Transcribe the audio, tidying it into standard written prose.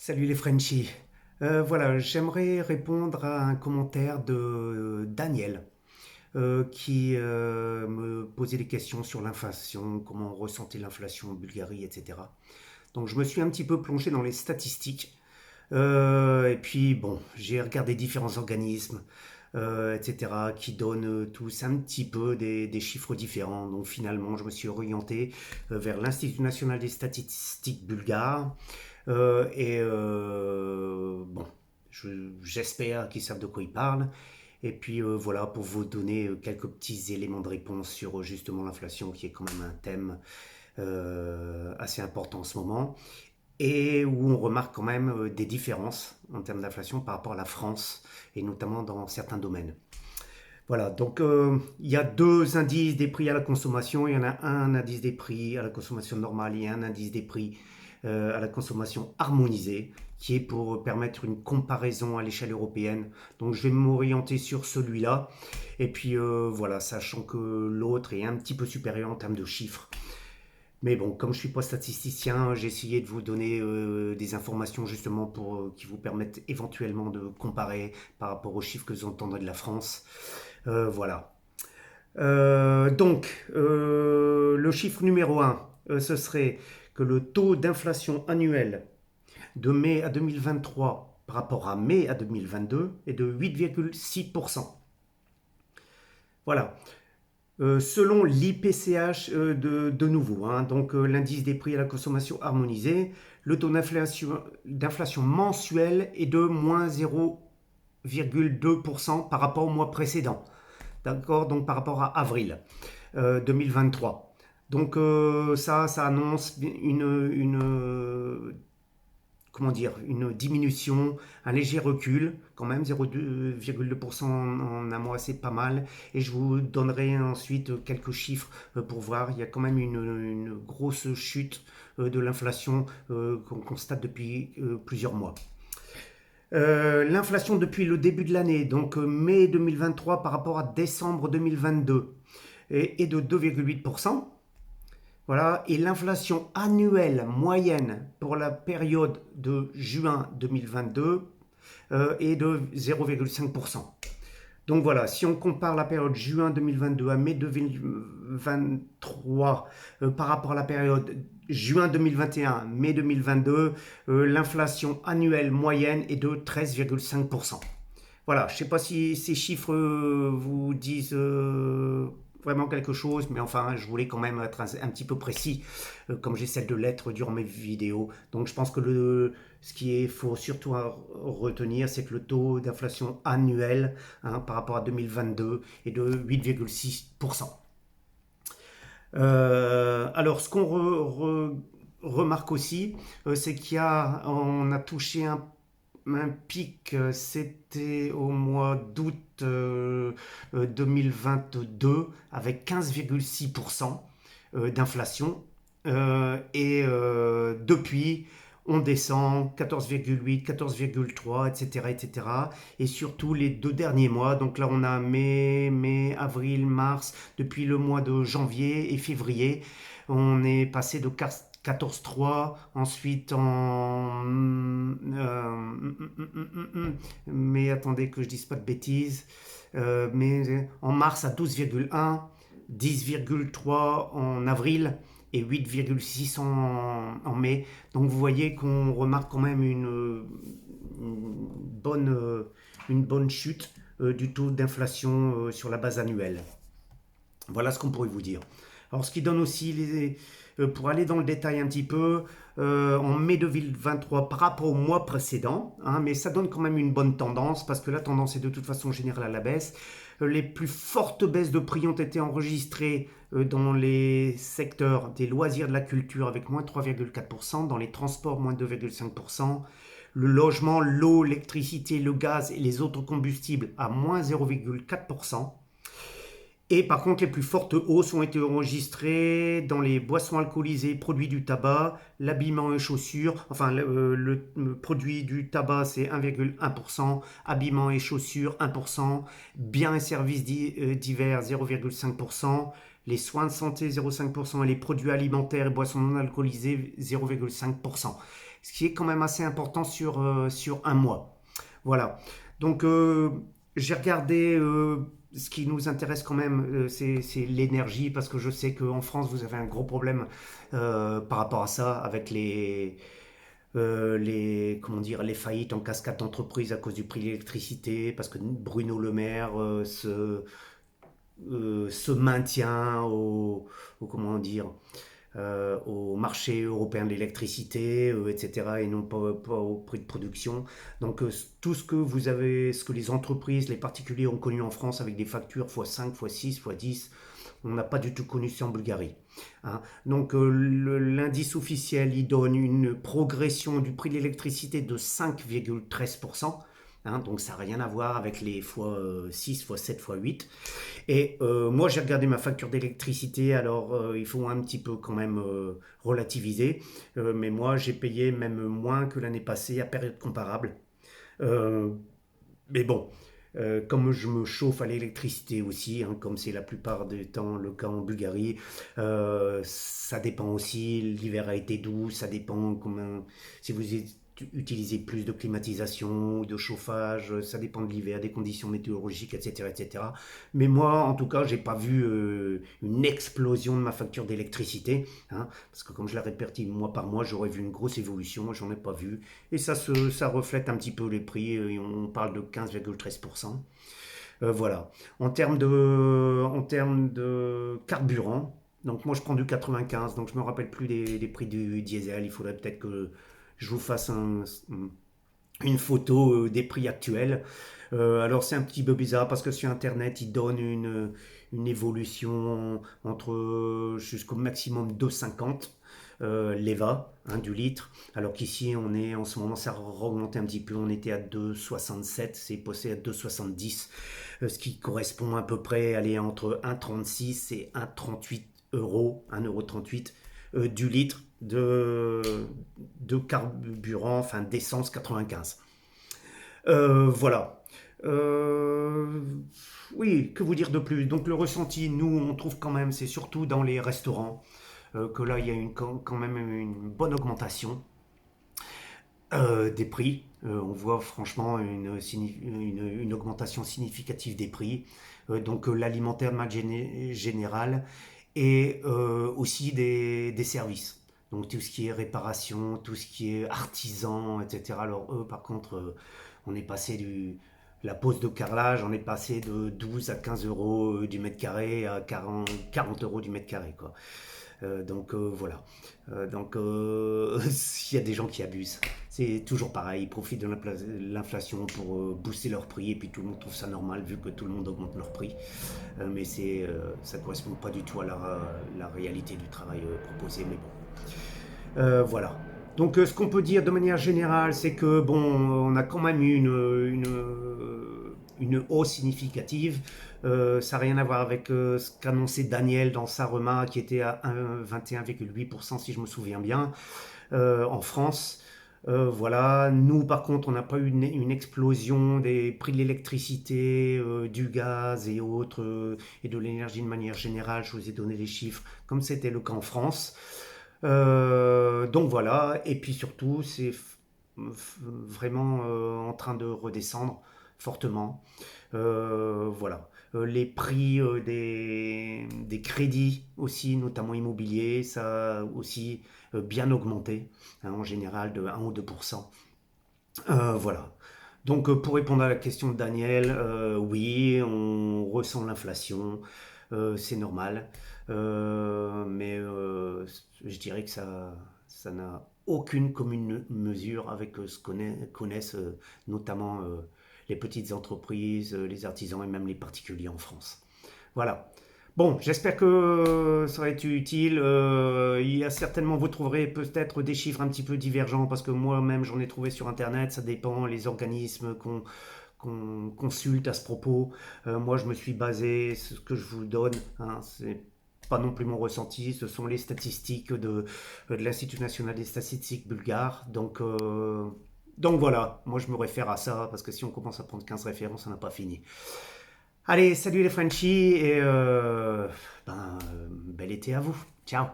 Salut les Frenchies. Voilà, j'aimerais répondre à un commentaire de Daniel qui me posait des questions sur l'inflation, comment on ressentait l'inflation en Bulgarie, etc. Donc je me suis un petit peu plongé dans les statistiques. Et puis bon, j'ai regardé différents organismes, etc., qui donnent tous un petit peu des chiffres différents. Donc finalement, je me suis orienté vers l'Institut national des statistiques bulgares. Bon, j'espère qu'ils savent de quoi ils parlent. Et puis voilà, pour vous donner quelques petits éléments de réponse sur justement l'inflation, qui est quand même un thème assez important en ce moment, et où on remarque quand même des différences en termes d'inflation par rapport à la France, et notamment dans certains domaines. Voilà, donc il y a deux indices des prix à la consommation. Il y en a un indice des prix à la consommation normale et un indice des prix à la consommation harmonisée, qui est pour permettre une comparaison à l'échelle européenne. Donc je vais m'orienter sur celui-là. Et puis voilà, sachant que l'autre est un petit peu supérieur en termes de chiffres. Mais bon, comme je ne suis pas statisticien, j'ai essayé de vous donner des informations justement pour qui vous permettent éventuellement de comparer par rapport aux chiffres que vous entendrez de la France. Voilà. Le chiffre numéro un, ce serait que le taux d'inflation annuel de mai à 2023 par rapport à mai à 2022 est de 8,6%. Voilà. Selon l'IPCH de nouveau, hein, donc l'indice des prix à la consommation harmonisé, le taux d'inflation mensuel est de moins 0,2% par rapport au mois précédent. D'accord, donc par rapport à avril 2023. Donc ça annonce comment dire, une diminution, un léger recul, quand même 0,2% en un mois, c'est pas mal. Et je vous donnerai ensuite quelques chiffres pour voir. Il y a quand même une grosse chute de l'inflation qu'on constate depuis plusieurs mois. L'inflation depuis le début de l'année, donc mai 2023 par rapport à décembre 2022, est de 2,8%. Voilà, et l'inflation annuelle moyenne pour la période de juin 2022 est de 0,5%. Donc voilà, si on compare la période juin 2022 à mai 2023 par rapport à la période juin 2021, mai 2022, l'inflation annuelle moyenne est de 13,5%. Voilà, je ne sais pas si ces chiffres vous disent vraiment quelque chose, mais enfin, je voulais quand même être un petit peu précis, comme j'essaie de l'être durant mes vidéos. Donc, je pense que ce qu'il faut surtout retenir, c'est que le taux d'inflation annuel, hein, par rapport à 2022 est de 8,6%. Alors, ce qu'on remarque aussi, c'est on a touché un pic, c'était au mois d'août 2022 avec 15,6% d'inflation. Depuis, on descend 14,8, 14,3, etc., etc. Et surtout les deux derniers mois, donc là on a mai, avril, mars, depuis le mois de janvier et février, on est passé de 14,3, ensuite mais attendez que je dise pas de bêtises, mais en mars à 12,1, 10,3 en avril et 8,6 en mai. Donc vous voyez qu'on remarque quand même une bonne chute du taux d'inflation sur la base annuelle. Voilà ce qu'on pourrait vous dire. Alors, ce qui donne aussi, pour aller dans le détail un petit peu, en mai 2023 par rapport au mois précédent, hein, mais ça donne quand même une bonne tendance, parce que la tendance est de toute façon générale à la baisse. Les plus fortes baisses de prix ont été enregistrées dans les secteurs des loisirs, de la culture, avec moins 3,4%, dans les transports, moins 2,5%, le logement, l'eau, l'électricité, le gaz et les autres combustibles à moins 0,4%. Et par contre, les plus fortes hausses ont été enregistrées dans les boissons alcoolisées, produits du tabac, l'habillement et chaussures. Enfin, le produit du tabac, c'est 1,1%, habillement et chaussures, 1%, biens et services divers, 0,5%, les soins de santé, 0,5%, et les produits alimentaires et boissons non alcoolisées, 0,5%. ce qui est quand même assez important sur un mois. Voilà. Donc, j'ai regardé ce qui nous intéresse quand même, c'est l'énergie, parce que je sais qu'en France, vous avez un gros problème par rapport à ça, avec comment dire, les faillites en cascade d'entreprises à cause du prix de l'électricité, parce que Bruno Le Maire se maintient comment dire, au marché européen de l'électricité, etc., et non pas au prix de production. Donc tout ce que vous avez, ce que les entreprises, les particuliers ont connu en France avec des factures x5, x6, x10, on n'a pas du tout connu ça en Bulgarie. Hein. Donc l'indice officiel, il donne une progression du prix de l'électricité de 5,13%. Hein, donc ça n'a rien à voir avec les x6, x7, x8. Et moi, j'ai regardé ma facture d'électricité, alors il faut un petit peu quand même relativiser. Mais moi, j'ai payé même moins que l'année passée à période comparable. Euh, mais bon, comme je me chauffe à l'électricité aussi, hein, comme c'est la plupart du temps le cas en Bulgarie, ça dépend aussi. L'hiver a été doux, ça dépend comment, si vous utilisez plus de climatisation ou de chauffage, ça dépend de l'hiver, des conditions météorologiques, etc., etc. Mais moi, en tout cas, j'ai pas vu une explosion de ma facture d'électricité, hein, parce que comme je la répertis mois par mois, j'aurais vu une grosse évolution, moi j'en ai pas vu. Et ça reflète un petit peu les prix, on parle de 15,13%. Voilà. En termes de carburant, donc moi je prends du 95, donc je me rappelle plus des prix du diesel, il faudrait peut-être que je vous fasse une photo des prix actuels. Alors c'est un petit peu bizarre parce que sur internet ils donnent une évolution entre jusqu'au maximum 2,50 l'EVA, hein, du litre, alors qu'ici on est en ce moment, ça a augmenté un petit peu, on était à 2,67, c'est passé à 2,70, ce qui correspond à peu près, allez, entre 1,36 et 1,38 euros, 1,38 du litre de carburant, enfin d'essence 95. Voilà. Euh, oui, que vous dire de plus? Donc le ressenti, nous, on trouve quand même, c'est surtout dans les restaurants, que là, il y a quand même une bonne augmentation des prix. On voit franchement une augmentation significative des prix. Donc l'alimentaire de manière générale et aussi des services. Donc tout ce qui est réparation, tout ce qui est artisan, etc. Alors eux, par contre, on est passé la pose de carrelage, on est passé de 12 à 15 euros du mètre carré à 40 euros du mètre carré, quoi. Donc voilà. Donc il y a des gens qui abusent. C'est toujours pareil, ils profitent de l'inflation pour booster leur prix et puis tout le monde trouve ça normal vu que tout le monde augmente leur prix. Mais ça ne correspond pas du tout à la réalité du travail proposé. Mais bon, voilà. Donc ce qu'on peut dire de manière générale, c'est que bon, on a quand même eu une hausse significative. Ça n'a rien à voir avec ce qu'annonçait Daniel dans sa remarque, qui était à 21,8% si je me souviens bien, en France. Voilà. Nous, par contre, on n'a pas eu une explosion des prix de l'électricité, du gaz et autres, et de l'énergie de manière générale. Je vous ai donné les chiffres, comme c'était le cas en France. Donc voilà. Et puis surtout, c'est vraiment en train de redescendre fortement. Voilà. Les prix des crédits aussi, notamment immobiliers, ça a aussi bien augmenté, hein, en général de 1 ou 2%. Voilà. Donc pour répondre à la question de Daniel, oui, on ressent l'inflation, c'est normal, mais je dirais que ça n'a aucune commune mesure avec ce que connaissent notamment les petites entreprises, les artisans et même les particuliers en France. Voilà. Bon, j'espère que ça va être utile. Il y a certainement, vous trouverez peut-être des chiffres un petit peu divergents parce que moi-même j'en ai trouvé sur Internet. Ça dépend les organismes qu'on consulte à ce propos. Moi, je me suis basé, ce que je vous donne, hein, c'est pas non plus mon ressenti, ce sont les statistiques de l'Institut national des statistiques bulgare. Donc voilà, moi je me réfère à ça parce que si on commence à prendre 15 références, on n'a pas fini. Allez, salut les Frenchies et bel été à vous. Ciao.